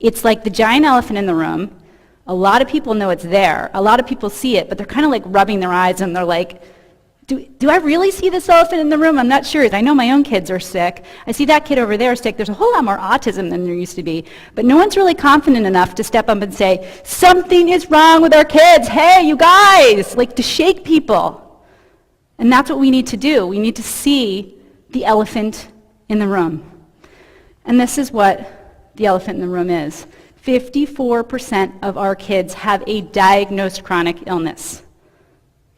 It's like the giant elephant in the room. A lot of people know it's there. A lot of people see it, but they're kind of like rubbing their eyes and they're like, do I really see this elephant in the room? I'm not sure. I know my own kids are sick. I see that kid over there sick. There's a whole lot more autism than there used to be. But no one's really confident enough to step up and say, something is wrong with our kids. Hey, you guys, like to shake people. And that's what we need to do. We need to see the elephant in the room. And this is what the elephant in the room is. 54% of our kids have a diagnosed chronic illness.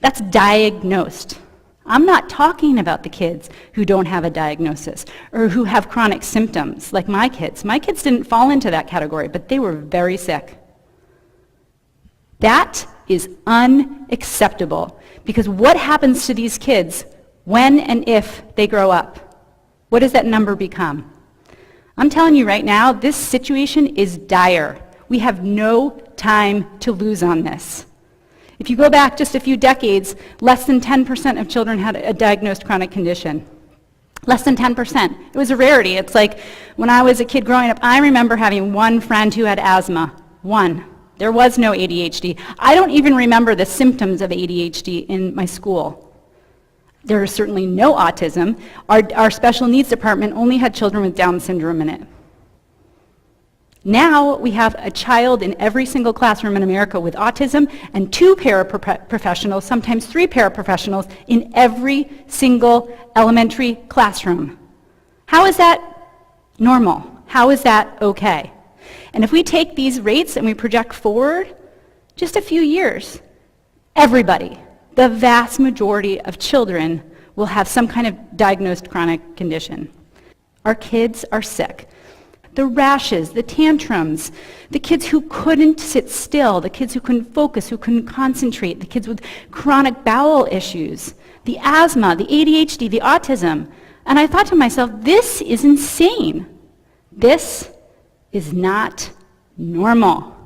That's diagnosed. I'm not talking about the kids who don't have a diagnosis or who have chronic symptoms like my kids. My kids didn't fall into that category, but they were very sick. That is unacceptable, because what happens to these kids when and if they grow up? What does that number become? I'm telling you right now, this situation is dire. We have no time to lose on this. If you go back just a few decades, less than 10% of children had a diagnosed chronic condition. Less than 10%. It was a rarity. It's like when I was a kid growing up, I remember having one friend who had asthma. One. There was no ADHD. I don't even remember the symptoms of ADHD in my school. There is certainly no autism. Our special needs department only had children with Down syndrome in it. Now we have a child in every single classroom in America with autism and 2 paraprofessionals, sometimes 3 paraprofessionals, in every single elementary classroom. How is that normal? How is that okay? And if we take these rates and we project forward just a few years, everybody, the vast majority of children, will have some kind of diagnosed chronic condition. Our kids are sick. The rashes, the tantrums, the kids who couldn't sit still, the kids who couldn't focus, who couldn't concentrate, the kids with chronic bowel issues, the asthma, the ADHD, the autism. And I thought to myself, this is insane. This is not normal.